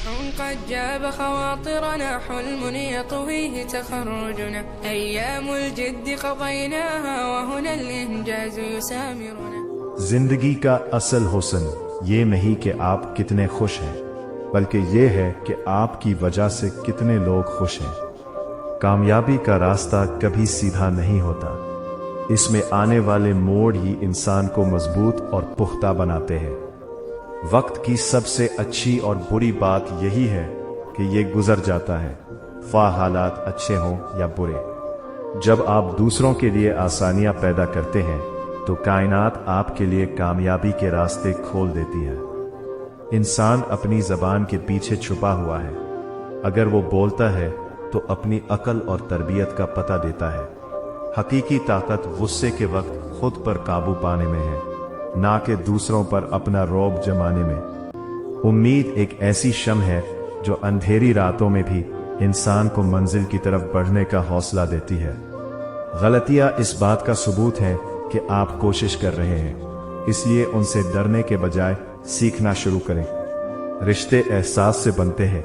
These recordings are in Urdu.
قد جاب خواطرنا حلم يطويه تخرجنا أيام الجد قضيناها وهنا الإنجاز يسامرنا. زندگی کا اصل حسن یہ نہیں کہ آپ کتنے خوش ہیں، بلکہ یہ ہے کہ آپ کی وجہ سے کتنے لوگ خوش ہیں. کامیابی کا راستہ کبھی سیدھا نہیں ہوتا، اس میں آنے والے موڑ ہی انسان کو مضبوط اور پختہ بناتے ہیں. وقت کی سب سے اچھی اور بری بات یہی ہے کہ یہ گزر جاتا ہے، خواہ حالات اچھے ہوں یا برے. جب آپ دوسروں کے لیے آسانیاں پیدا کرتے ہیں تو کائنات آپ کے لیے کامیابی کے راستے کھول دیتی ہے. انسان اپنی زبان کے پیچھے چھپا ہوا ہے، اگر وہ بولتا ہے تو اپنی عقل اور تربیت کا پتہ دیتا ہے. حقیقی طاقت غصے کے وقت خود پر قابو پانے میں ہے، نہ کہ دوسروں پر اپنا رعب جمانے میں. امید ایک ایسی شمع ہے جو اندھیری راتوں میں بھی انسان کو منزل کی طرف بڑھنے کا حوصلہ دیتی ہے. غلطیاں اس بات کا ثبوت ہے کہ آپ کوشش کر رہے ہیں، اس لیے ان سے ڈرنے کے بجائے سیکھنا شروع کریں. رشتے احساس سے بنتے ہیں،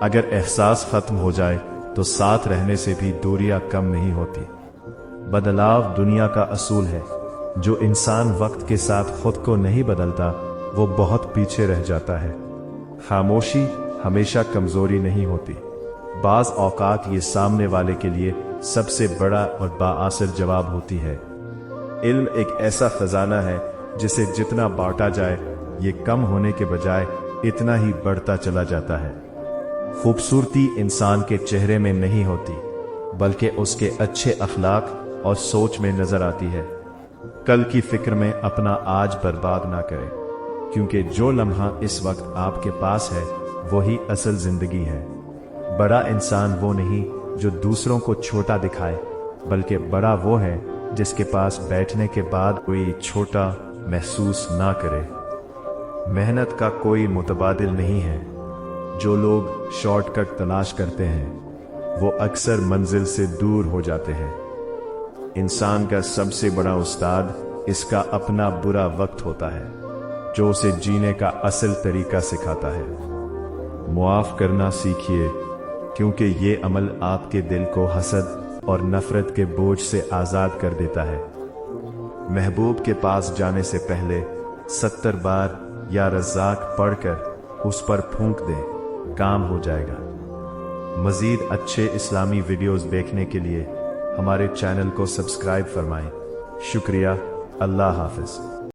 اگر احساس ختم ہو جائے تو ساتھ رہنے سے بھی دوریاں کم نہیں ہوتی. بدلاؤ دنیا کا اصول ہے، جو انسان وقت کے ساتھ خود کو نہیں بدلتا وہ بہت پیچھے رہ جاتا ہے. خاموشی ہمیشہ کمزوری نہیں ہوتی، بعض اوقات یہ سامنے والے کے لیے سب سے بڑا اور بااثر جواب ہوتی ہے. علم ایک ایسا خزانہ ہے جسے جتنا بانٹا جائے یہ کم ہونے کے بجائے اتنا ہی بڑھتا چلا جاتا ہے. خوبصورتی انسان کے چہرے میں نہیں ہوتی، بلکہ اس کے اچھے اخلاق اور سوچ میں نظر آتی ہے. کل کی فکر میں اپنا آج برباد نہ کریں، کیونکہ جو لمحہ اس وقت آپ کے پاس ہے وہی اصل زندگی ہے. بڑا انسان وہ نہیں جو دوسروں کو چھوٹا دکھائے، بلکہ بڑا وہ ہے جس کے پاس بیٹھنے کے بعد کوئی چھوٹا محسوس نہ کرے. محنت کا کوئی متبادل نہیں ہے. جو لوگ شارٹ کٹ تلاش کرتے ہیں وہ اکثر منزل سے دور ہو جاتے ہیں. انسان کا سب سے بڑا استاد اس کا اپنا برا وقت ہوتا ہے، جو اسے جینے کا اصل طریقہ سکھاتا ہے. معاف کرنا سیکھیے، کیونکہ یہ عمل آپ کے دل کو حسد اور نفرت کے بوجھ سے آزاد کر دیتا ہے. محبوب کے پاس جانے سے پہلے 70 بار یا رزاق پڑھ کر اس پر پھونک دیں، کام ہو جائے گا. مزید اچھے اسلامی ویڈیوز دیکھنے کے لیے ہمارے چینل کو سبسکرائب فرمائیں. شکریہ. اللہ حافظ.